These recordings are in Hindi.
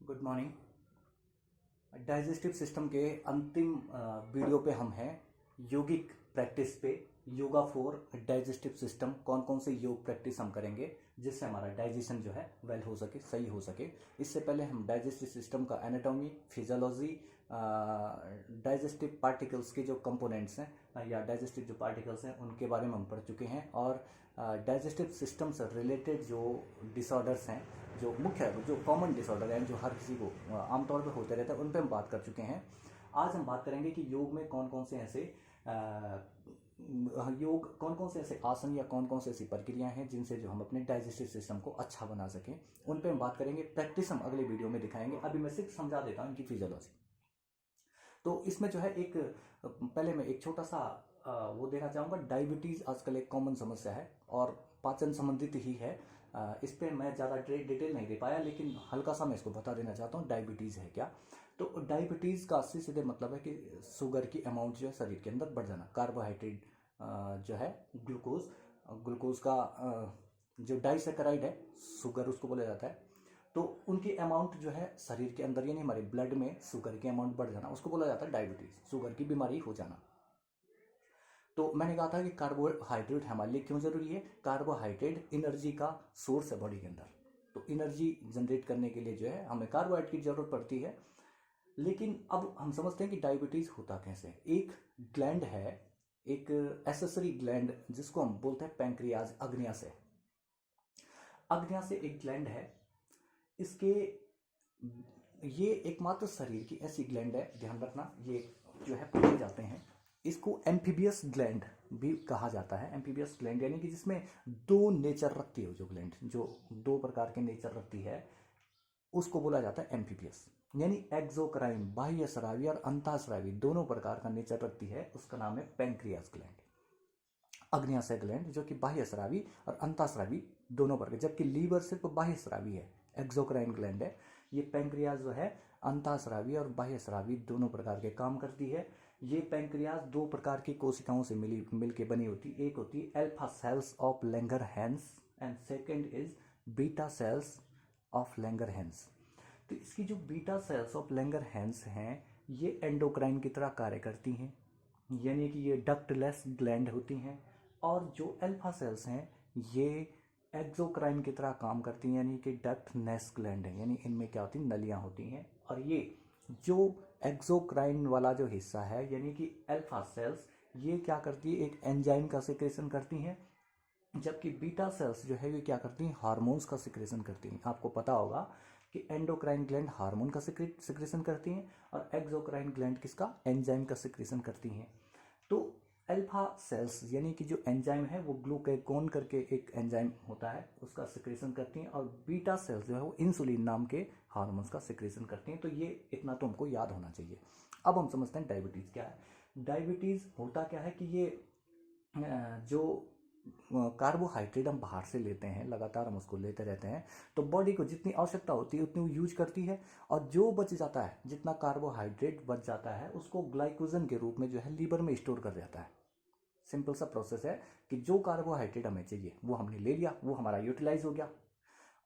Good morning. डाइजेस्टिव सिस्टम के अंतिम वीडियो पे हम हैं, योगिक प्रैक्टिस पे। योगा फॉर डाइजेस्टिव सिस्टम, कौन कौन से योग प्रैक्टिस हम करेंगे जिससे हमारा डाइजेशन जो है वेल हो सके, सही हो सके। इससे पहले हम डाइजेस्टिव सिस्टम का एनाटॉमी, फिजियोलॉजी, डाइजेस्टिव पार्टिकल्स के जो कंपोनेंट्स हैं या डाइजेस्टिव जो पार्टिकल्स हैं उनके बारे में हम पढ़ चुके हैं, और डाइजेस्टिव सिस्टम से रिलेटेड जो डिसऑर्डर्स हैं, जो मुख्य जो कॉमन डिसऑर्डर हैं, जो हर किसी को आमतौर पर होते रहते हैं, उन पर हम बात कर चुके हैं। आज हम बात करेंगे कि योग में कौन कौन से ऐसे कौन कौन से ऐसे आसन या कौन कौन से ऐसी प्रक्रियाएं हैं जिनसे जो हम अपने डाइजेस्टिव सिस्टम को अच्छा बना सकें, उन पे हम बात करेंगे। प्रैक्टिस हम अगले वीडियो में दिखाएंगे। अभी मैं सिर्फ समझा देता हूँ इनकी फिजियोलॉजी। तो इसमें जो है पहले मैं एक छोटा सा वो देना चाहूँगा। डायबिटीज़ आजकल एक कॉमन समस्या है और पाचन संबंधित ही है। इस पर मैं ज़्यादा डिटेल नहीं दे पाया, लेकिन हल्का सा मैं इसको बता देना चाहता हूँ डायबिटीज़ है क्या। तो डायबिटीज़ का सीधे मतलब है कि शुगर की अमाउंट जो है शरीर के अंदर बढ़ जाना। कार्बोहाइड्रेट जो है ग्लूकोज का जो डाइसेकेराइड है, शुगर उसको बोला जाता है। तो उनकी अमाउंट जो है शरीर के अंदर यानी हमारे ब्लड में शुगर की अमाउंट बढ़ जाना, उसको बोला जाता है डायबिटीज़, शुगर की बीमारी हो जाना। तो मैंने कहा था कि कार्बोहाइड्रेट हमारे लिए क्यों जरूरी है। कार्बोहाइड्रेट एनर्जी का सोर्स है बॉडी के अंदर। तो एनर्जी जनरेट करने के लिए जो है हमें कार्बोहाइड्रेट की जरूरत पड़ती है। लेकिन अब हम समझते हैं कि डायबिटीज़ होता कैसे। एक ग्लैंड है, एक एसेसरी ग्लैंड जिसको हम बोलते हैं पैंक्रियाज, अग्न्याशय। अग्न्याशय एक ग्लैंड है। इसके ये एकमात्र शरीर की ऐसी ग्लैंड है, ध्यान रखना, ये जो है पूछे जाते हैं। इसको एम्फीबियस ग्लैंड भी कहा जाता है। एम्फीबियस ग्लैंड यानी कि जिसमें दो नेचर रखती है, जो ग्लैंड जो दो प्रकार के नेचर रखती है उसको बोला जाता है एम्फीबियस। यानी एक्सोक्राइन, बाह्य स्रावी और अंतःस्रावी दोनों प्रकार का नेचर रखती है, उसका नाम है पैंक्रियास ग्लैंड, अग्न्याशय ग्लैंड, जो कि बाह्य स्रावी और अंतःस्रावी दोनों प्रकार। जबकि लीवर सिर्फ बाह्य स्रावी है, एक्सोक्राइन ग्लैंड है। ये पैंक्रियाज जो है अंतःस्रावी और बाह्य स्रावी दोनों प्रकार के काम करती है। ये पैंक्रियाज दो प्रकार की कोशिकाओं से मिल के बनी होती है। एक होती है alpha cells of Langerhans and second is beta cells of Langerhans. तो इसकी जो बीटा सेल्स ऑफ लैंगरहैंस हैं ये एंडोक्राइन की तरह कार्य करती हैं, यानी कि ये डक्टलेस ग्लैंड होती हैं। और जो अल्फा सेल्स हैं ये एक्सोक्राइन की तरह काम करती हैं, यानी कि डक्टनेस ग्लैंड है, यानी इनमें क्या होती है, नलियां होती हैं। और ये जो एक्सोक्राइन वाला जो हिस्सा है यानी कि अल्फा सेल्स, ये क्या करती है, एक एंजाइम का सिक्रेशन करती हैं। जबकि बीटा सेल्स जो है ये क्या करती हैं, हार्मोन्स का सिक्रेशन करती हैं। आपको पता होगा कि एंडोक्राइन ग्लैंड हार्मोन का सिक्रेशन करती हैं और एक्सोक्राइन ग्लैंड किसका, एंजाइम का सिक्रेशन करती हैं। तो अल्फा सेल्स यानी कि जो एंजाइम है वो ग्लूकागोन करके एक एंजाइम होता है, उसका सिक्रेशन करती हैं। और बीटा सेल्स जो है वो इंसुलिन नाम के हार्मोन्स का सिक्रेशन करती हैं। तो ये इतना तो हमको याद होना चाहिए। अब हम समझते हैं डायबिटीज़ क्या है। डायबिटीज़ होता क्या है कि ये जो कार्बोहाइड्रेट हम बाहर से लेते हैं, लगातार हम उसको लेते रहते हैं, तो बॉडी को जितनी आवश्यकता होती है उतनी वो यूज करती है। और जो बच जाता है, जितना कार्बोहाइड्रेट बच जाता है, उसको ग्लाइकोजन के रूप में जो है लीवर में स्टोर कर देता है। सिंपल सा प्रोसेस है कि जो कार्बोहाइड्रेट हमें चाहिए वो हमने ले लिया, वो हमारा यूटिलाइज हो गया,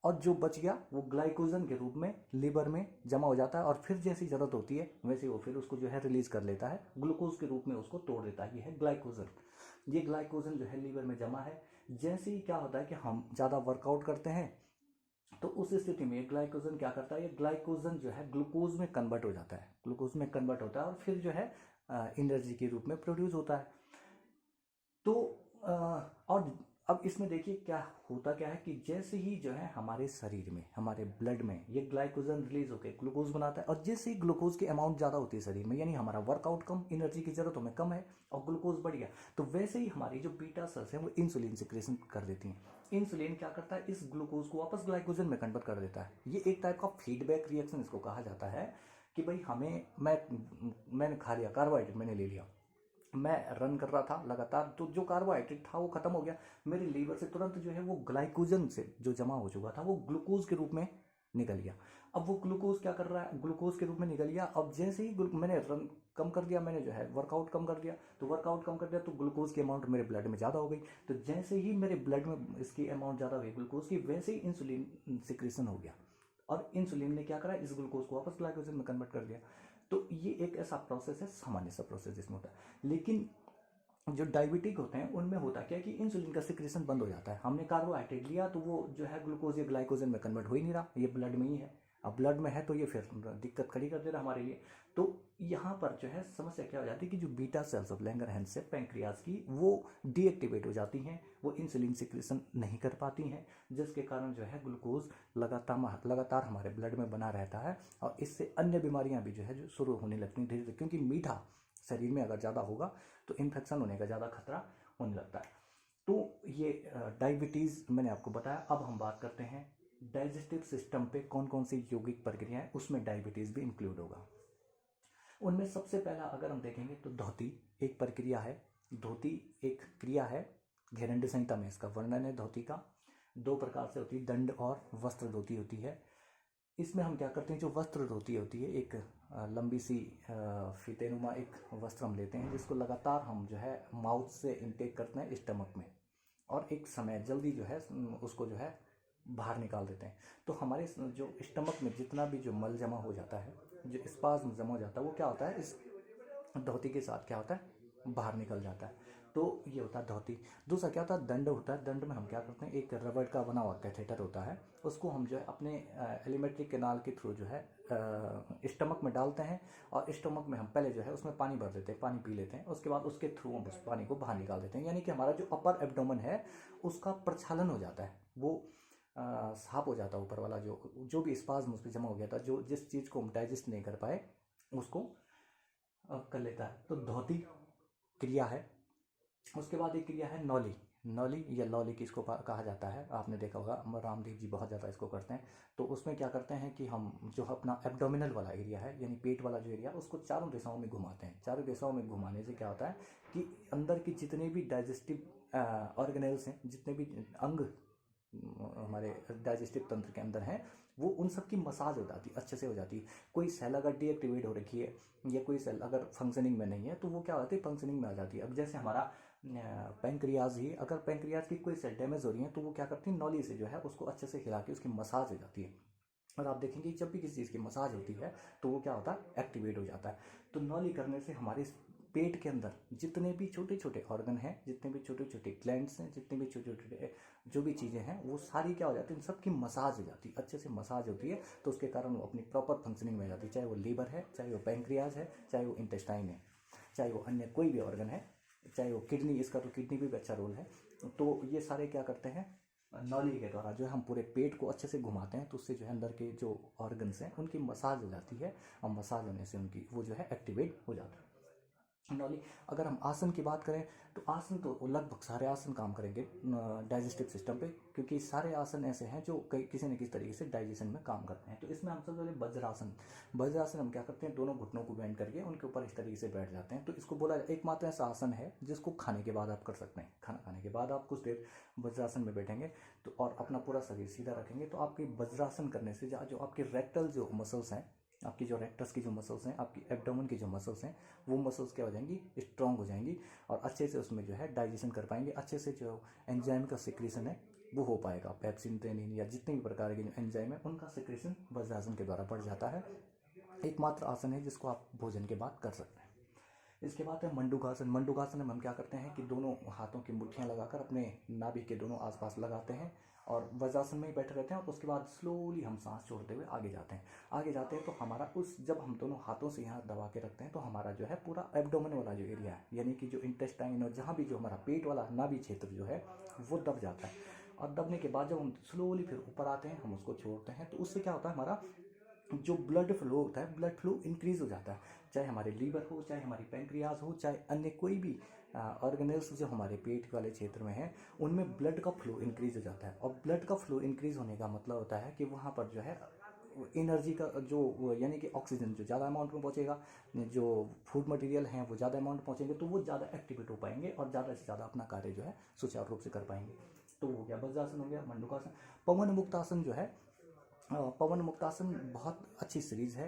और जो बच गया वो ग्लाइकोजन के रूप में लीवर में जमा हो जाता है। और फिर जैसी जरूरत होती है वैसे वो फिर उसको जो है रिलीज कर लेता है, ग्लूकोज के रूप में उसको तोड़ देता है। ये है ग्लाइकोजन। ये ग्लाइकोजन जो है लीवर में जमा है। जैसे ही क्या होता है कि हम ज़्यादा वर्कआउट करते हैं तो उस स्थिति में ग्लाइकोजन क्या करता है, ये ग्लाइकोजन जो है ग्लूकोज में कन्वर्ट हो जाता है, ग्लूकोज में कन्वर्ट होता है और फिर जो है एनर्जी के रूप में प्रोड्यूस होता है। तो और अब इसमें देखिए क्या होता क्या है कि जैसे ही जो है हमारे शरीर में, हमारे ब्लड में ये ग्लाइकोजन रिलीज होकर ग्लूकोज बनाता है, और जैसे ही ग्लूकोज की अमाउंट ज़्यादा होती है शरीर में, यानी हमारा वर्कआउट कम, एनर्जी की जरूरत हमें कम है और ग्लूकोज बढ़ गया, तो वैसे ही हमारी जो बीटा सेल्स हैं वो इंसुलिन सिक्रेशन कर देती हैं। इंसुलिन क्या करता है, इस ग्लूकोज को वापस ग्लाइकोजन में कन्वर्ट कर देता है। ये एक टाइप का फीडबैक रिएक्शन इसको कहा जाता है कि भाई मैंने खा लिया कार्बोहाइड्रेट, मैंने ले लिया, मैं रन कर रहा था लगातार, तो जो कार्बोहाइड्रेट था वो खत्म हो गया, मेरे लीवर से तुरंत जो है वो ग्लाइकोजन से जो जमा हो चुका था वो ग्लूकोज के रूप में निकल गया। अब वो ग्लूकोज क्या कर रहा है, ग्लूकोज के रूप में निकल गया। अब जैसे ही मैंने रन कम कर दिया, मैंने जो है वर्कआउट कम कर दिया, तो वर्कआउट कम कर दिया तो ग्लूकोज की अमाउंट मेरे ब्लड में ज़्यादा हो गई। तो जैसे ही मेरे ब्लड में इसकी अमाउंट ज़्यादा हुई ग्लूकोज की, वैसे ही इंसुलिन सिक्रेशन हो गया और इंसुलिन ने क्या करा, इस ग्लूकोज को वापस ग्लाइकोजन में कन्वर्ट कर दिया। तो ये एक ऐसा प्रोसेस है, सामान्य सा प्रोसेस जिसमें होता है। लेकिन जो डायबिटिक होते हैं उनमें होता क्या है कि इंसुलिन का सिक्रेशन बंद हो जाता है। हमने कार्बोहाइड्रेट लिया तो वो जो है ग्लूकोज या ग्लाइकोजन में कन्वर्ट हो ही नहीं रहा, ये ब्लड में ही है। अब ब्लड में है तो ये फिर दिक्कत खड़ी कर दे रहा हमारे लिए। तो यहाँ पर जो है समस्या क्या हो जाती है कि जो बीटा सेल्स ऑफ लैंगरहैंस से पैंक्रियाज की वो डीएक्टिवेट हो जाती हैं, वो इंसुलिन सिक्रेशन नहीं कर पाती हैं, जिसके कारण जो है ग्लूकोज लगातार हमारे ब्लड में बना रहता है। और इससे अन्य बीमारियां भी जो है जो शुरू होने लगती हैं धीरे धीरे, क्योंकि मीठा शरीर में अगर ज़्यादा होगा तो इन्फेक्शन होने का ज़्यादा खतरा होने लगता है। तो ये डायबिटीज़ मैंने आपको बताया। अब हम बात करते हैं डाइजेस्टिव सिस्टम पे कौन कौन सी यौगिक प्रक्रियाएं, उसमें डायबिटीज़ भी इंक्लूड होगा। उनमें सबसे पहला अगर हम देखेंगे तो धोती एक प्रक्रिया है। धोती एक क्रिया है, घेरंड संहिता में इसका वर्णन है। धोती का दो प्रकार से होती है, दंड और वस्त्र धोती होती है। इसमें हम क्या करते हैं, जो वस्त्र धोती होती है एक लंबी सी फीतेनुमा एक वस्त्र हम लेते हैं, जिसको लगातार हम जो है माउथ से इनटेक करते हैं स्टमक में, और एक समय जल्दी जो है उसको जो है बाहर निकाल देते हैं। तो हमारे जो स्टमक में जितना भी जो मल जमा हो जाता है, जो स्पाज्म जमा हो जाता है, वो क्या होता है इस धोती के साथ क्या होता है बाहर निकल जाता है। तो ये होता है धोती। दूसरा क्या होता है, दंड होता है। दंड में हम क्या करते हैं, एक रबड़ का बना हुआ कैथेटर होता है, उसको हम जो है अपने एलिमेंट्री कैनाल के थ्रू जो है स्टमक में डालते हैं, और स्टमक में हम पहले जो है उसमें पानी भर देते हैं, पानी पी लेते हैं, उसके बाद उसके थ्रू हम उस पानी को बाहर निकाल देते हैं। यानी कि हमारा जो अपर एब्डोमेन है उसका प्रक्षालन हो जाता है, वो साफ हो जाता है। ऊपर वाला जो भी स्पाज्म उस पर जमा हो गया था, जो जिस चीज़ को हम डाइजेस्ट नहीं कर पाए उसको कर लेता है। तो धोती क्रिया है। उसके बाद एक क्रिया है नौली। नौली या लौली किसको कहा जाता है, आपने देखा होगा रामदेव जी बहुत ज़्यादा इसको करते हैं। तो उसमें क्या करते हैं कि हम जो अपना एब्डोमिनल वाला एरिया है, यानी पेट वाला जो एरिया, उसको चारों दिशाओं में घुमाते हैं। चारों दिशाओं में घुमाने से क्या होता है कि अंदर की जितने भी डाइजेस्टिव ऑर्गेनेल्स हैं, जितने भी अंग हमारे डाइजेस्टिव तंत्र के अंदर हैं, वो उन सब की मसाज हो जाती है, अच्छे से हो जाती है। कोई सेल अगर डीएक्टिवेट हो रखी है या कोई सेल अगर फंक्शनिंग में नहीं है तो वो क्या होती है, फंक्शनिंग में आ जाती है। अब जैसे हमारा पैंक्रियाज ही, अगर पैंक्रियाज की कोई सेल डैमेज हो रही है तो वो क्या करती है, नौली से जो है उसको अच्छे से हिला के उसकी मसाज हो जाती है। और आप देखेंगे जब भी किसी चीज़ की मसाज होती है तो वो क्या होता है, एक्टिवेट हो जाता है। तो नौली करने से हमारे पेट के अंदर जितने भी छोटे छोटे ऑर्गन हैं, जितने भी छोटे छोटे ग्लैंड्स हैं, जितने भी छोटे छोटे जो भी चीज़ें हैं, वो सारी क्या हो जाती है, इन सबकी मसाज हो जाती है, अच्छे से मसाज होती है। तो उसके कारण वो अपनी प्रॉपर फंक्शनिंग में आ जाती है, चाहे वो लीवर है, चाहे वो पैंक्रियाज है, चाहे वो इंटेस्टाइन है, चाहे वो अन्य कोई भी ऑर्गन है, चाहे वो किडनी, इसका तो किडनी भी अच्छा रोल है। तो ये सारे क्या करते हैं, नौली के द्वारा जो है हम पूरे पेट को अच्छे से घुमाते हैं, तो उससे जो है अंदर के जो ऑर्गन्स हैं उनकी मसाज हो जाती है, और मसाज होने से उनकी वो जो है एक्टिवेट हो जाता है नौली। अगर हम आसन की बात करें तो आसन तो लगभग सारे आसन काम करेंगे डाइजेस्टिव सिस्टम पे, क्योंकि सारे आसन ऐसे हैं जो किसी न किसी तरीके से डाइजेशन में काम करते हैं। तो इसमें हम सबसे पहले वज्रासन। वज्रासन हम क्या करते हैं, दोनों घुटनों को बेंड करके उनके ऊपर इस तरीके से बैठ जाते हैं। तो इसको बोला एकमात्र ऐसा आसन है जिसको खाने के बाद आप कर सकते हैं। खाना खाने के बाद आप कुछ देर वज्रासन में बैठेंगे तो और अपना पूरा शरीर सीधा रखेंगे, तो आपके वज्रासन करने से जो आपके रेक्टल जो मसल्स हैं, आपकी जो रेक्टस की जो मसल्स हैं, आपकी एब्डोमेन की जो मसल्स हैं, वो मसल्स क्या हो जाएंगी, स्ट्रांग हो जाएंगी, और अच्छे से उसमें जो है डाइजेशन कर पाएंगे। अच्छे से जो एंजाइम का सिक्रेशन है वो हो पाएगा। पेप्सिन, टेनिन या जितने भी प्रकार के जो एंजाइम है उनका सिक्रेशन वज्रासन के द्वारा बढ़ जाता है। एकमात्र आसन है जिसको आप भोजन के बाद कर सकते हैं। इसके बाद है मंडूकासन। मंडूकासन में हम क्या करते हैं कि दोनों हाथों की मुट्ठियाँ लगाकर अपने नाभि के दोनों आसपास लगाते हैं और वज्रासन में ही बैठे रहते हैं, और उसके बाद स्लोली हम सांस छोड़ते हुए आगे जाते हैं। आगे जाते हैं तो हमारा जब हम दोनों हाथों से यहाँ दबा के रखते हैं तो हमारा जो है पूरा एब्डोमेन वाला जो एरिया है, यानी कि जो इंटेस्टाइन और जहाँ भी जो हमारा पेट वाला नाभि क्षेत्र जो है वो दब जाता है। और दबने के बाद जब हम स्लोली फिर ऊपर आते हैं, हम उसको छोड़ते हैं, तो उससे क्या होता है, हमारा जो ब्लड फ्लो होता है, ब्लड फ्लो इंक्रीज हो जाता है। चाहे हमारे लीवर हो, चाहे हमारी पैंक्रियाज हो, चाहे अन्य कोई भी ऑर्गेनल्स जो हमारे पेट वाले क्षेत्र में हैं, उनमें ब्लड का फ्लो इंक्रीज हो जाता है। और ब्लड का फ्लो इंक्रीज होने का मतलब होता है कि वहाँ पर जो है एनर्जी का जो, यानी कि ऑक्सीजन जो ज़्यादा अमाउंट में पहुँचेगा, जो फूड मटेरियल हैं वो ज़्यादा अमाउंट पहुँचेंगे, तो वो ज़्यादा एक्टिवेट हो पाएंगे और ज़्यादा से ज़्यादा अपना कार्य जो है सुचारू रूप से कर पाएंगे। तो हो गया वज्रासन, हो गया मंडूकासन। पवन मुक्तासन जो है पवन मुक्तासन बहुत अच्छी सीरीज़ है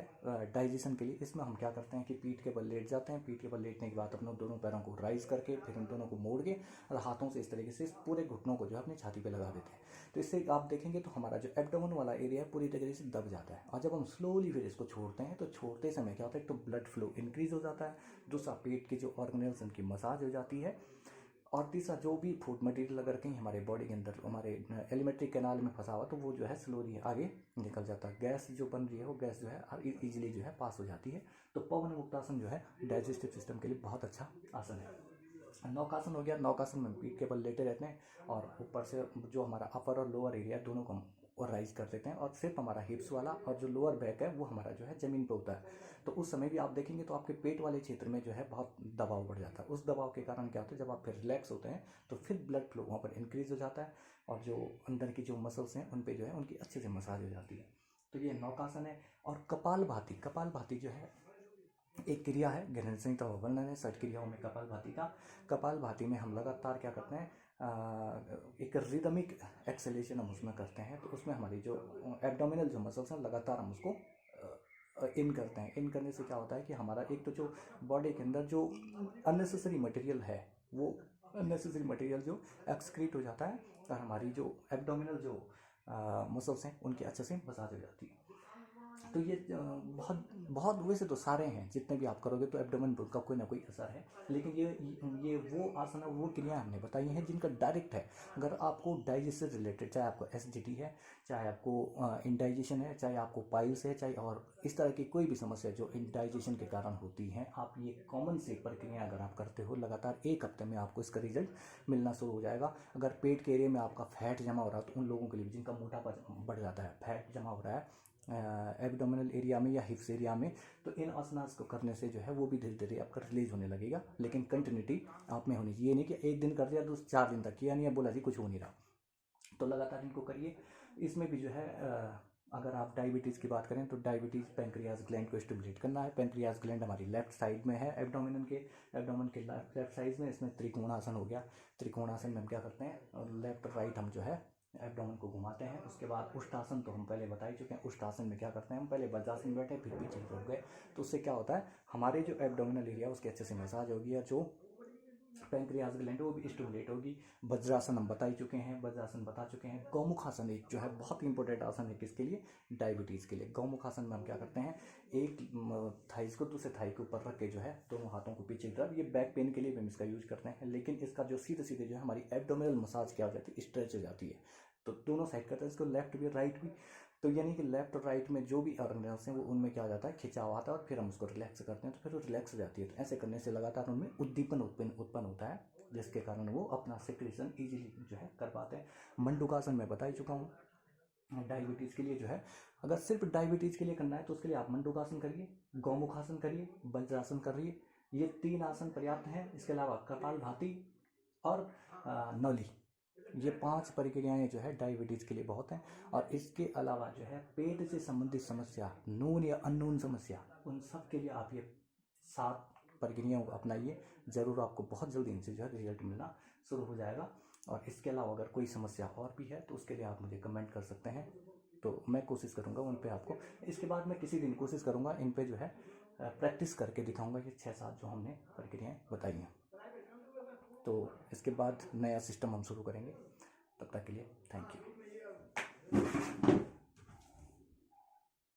डाइजेशन के लिए। इसमें हम क्या करते हैं कि पीठ के बल लेट जाते हैं, पीठ के बल लेटने के बाद अपने दोनों पैरों को राइज करके फिर उन दोनों को मोड़ के और हाथों से इस तरीके से इस पूरे घुटनों को जो है अपनी छाती पे लगा देते हैं। तो इससे आप देखेंगे तो हमारा जो एब्डोमेन वाला एरिया है पूरी तरीके से दब जाता है। और जब हम स्लोली फिर इसको छोड़ते हैं तो छोड़ते समय क्या होता है, तो ब्लड फ्लो इंक्रीज हो जाता है, दूसरा पेट के जो ऑर्गेनल्स उनकी मसाज हो जाती है, और तीसरा जो भी फूड मटेरियल अगर कहीं हमारे बॉडी के अंदर हमारे एलिमेंट्री कैनाल में फंसा हुआ तो वो जो है स्लोली आगे निकल जाता है। गैस जो बन रही है वो गैस जो है इजीली जो है पास हो जाती है। तो पवन मुक्तासन जो है डाइजेस्टिव सिस्टम के लिए बहुत अच्छा आसन है। नौकासन हो गया, नौकासन में पीठ के बल लेटे रहते हैं और ऊपर से जो हमारा अपर और लोअर एरिया दोनों को और राइज कर देते हैं, और सिर्फ हमारा हिप्स वाला और जो लोअर बैक है वो हमारा जो है ज़मीन पे होता है। तो उस समय भी आप देखेंगे तो आपके पेट वाले क्षेत्र में जो है बहुत दबाव बढ़ जाता है। उस दबाव के कारण क्या होता है, जब आप फिर रिलैक्स होते हैं तो फिर ब्लड फ्लो वहाँ पर इंक्रीज हो जाता है और जो अंदर की जो मसल्स हैं उन पे जो है उनकी अच्छे से मसाज हो जाती है। तो ये नौकासन है। और कपालभाति, कपालभाति जो है एक क्रिया है, गहन संहिता का वर्णन है 60 क्रियाओं में कपालभाति का। कपालभाति में हम लगातार क्या करते हैं, एक रिदमिक एक्सेलेशन हम उसमें करते हैं। तो उसमें हमारी जो एब्डोमिनल जो मसल्स हैं लगातार हम उसको इन करते हैं। इन करने से क्या होता है कि हमारा एक तो जो बॉडी के अंदर जो अननेसेसरी मटेरियल है वो अननेसेसरी मटेरियल जो एक्सक्रीट हो जाता है और हमारी जो एब्डोमिनल जो मसल्स हैं उनकी अच्छे से मसाज हो जाती है। तो ये बहुत बहुत वैसे तो सारे हैं, जितने भी आप करोगे तो एब्डोमेन का कोई ना कोई असर है, लेकिन ये वो आसन वो क्रिया हमने बताई हैं जिनका डायरेक्ट है। अगर आपको डाइजेशन रिलेटेड, चाहे आपको एसिडिटी है, चाहे आपको इंडाइजेशन है, चाहे आपको पाइल्स है, चाहे और इस तरह की कोई भी समस्या जो इंडाइजेशन के कारण होती है, आप ये कॉमन सी प्रक्रिया अगर आप करते हो लगातार 1 हफ्ते में आपको इसका रिजल्ट मिलना शुरू हो जाएगा। अगर पेट के एरिया में आपका फैट जमा हो रहा है तो उन लोगों के लिए जिनका मोटापा बढ़ जाता है, फैट जमा हो रहा है एब्डोमिनल एरिया में या हिप्स एरिया में, तो इन आसनास को करने से जो है वो भी धीरे धीरे आपका रिलीज होने लगेगा। लेकिन कंटिन्यूटी आप में होनी चाहिए, ये नहीं कि एक दिन कर दिया तो 4 दिन तक किया नहीं है, बोला जी कुछ हो नहीं रहा। तो लगातार इनको करिए। इसमें भी जो है अगर आप डायबिटीज़ की बात करें तो डायबिटीज़ पैंक्रियाज ग्लैंड को स्टिमुलेट करना है। पैंक्रियाज ग्लैंड हमारी लेफ्ट साइड में है एब्डोमिन के लेफ्ट साइड में। इसमें त्रिकोणासन हो गया। त्रिकोणासन में हम क्या करते हैं, लेफ्ट राइट हम जो है एब्डोमेन को घुमाते हैं। उसके बाद उष्टासन तो हम पहले बता ही चुके हैं। उष्टासन में क्या करते हैं, हम पहले वज्रासन में बैठे फिर पीछे रुक गए, तो उससे क्या होता है हमारे जो एब्डोमिनल एरिया उसके अच्छे से मसाज होगी और जो पैंक्रियाज ग्लैंड वो भी स्टिमुलेट होगी। वज्रासन हम बता ही चुके हैं, वज्रासन बता चुके हैं। गौमुखासन एक जो है बहुत इंपॉर्टेंट आसन है, किसके लिए, डायबिटीज़ के लिए। गौमुखासन में हम क्या करते हैं, एक थाइस को दूसरे थाई के ऊपर रख के जो है दोनों हाथों को पीछे की तरफ, ये बैक पेन के लिए भी हम इसका यूज करते हैं। लेकिन इसका जो सीधे सीधे जो है हमारी एब्डोमिनल मसाज क्या हो जाती है, स्ट्रेच हो जाती है। तो दोनों साइड करते हैं इसको, लेफ्ट भी राइट भी। तो यानी कि लेफ्ट और राइट में जो भी ऑर्गेनल्स हैं वो उनमें क्या हो जाता है, खिंचाव आता है और फिर हम उसको रिलैक्स करते हैं तो फिर वो रिलैक्स हो जाती है। तो ऐसे करने से लगातार उनमें उद्दीपन उत्पन्न होता है, जिसके कारण वो अपना सेक्रेशन इजीली जो है कर पाते हैं। मंडूकासन मैं बता ही चुका हूँ। डायबिटीज़ के लिए जो है, अगर सिर्फ डायबिटीज़ के लिए करना है तो उसके लिए आप मंडूकासन करिए, गौमुखासन करिए, वज्रासन करिए। ये 3 आसन पर्याप्त हैं। इसके अलावा कपालभाति और नौली, ये 5 प्रक्रियाएं जो है डायबिटीज़ के लिए बहुत हैं। और इसके अलावा जो है पेट से संबंधित समस्या, नून या अननून समस्या, उन सब के लिए आप ये 7 प्रक्रियाओं को अपनाइए। ज़रूर आपको बहुत जल्दी इनसे जो है रिजल्ट मिलना शुरू हो जाएगा। और इसके अलावा अगर कोई समस्या और भी है तो उसके लिए आप मुझे कमेंट कर सकते हैं, तो मैं कोशिश करूँगा उन पे आपको, इसके बाद मैं किसी दिन कोशिश करूँगा इन पे जो है प्रैक्टिस करके दिखाऊँगा ये 6-7 जो हमने प्रक्रियाएँ बताई हैं। तो इसके बाद नया सिस्टम हम शुरू करेंगे। तब तक के लिए थैंक यू।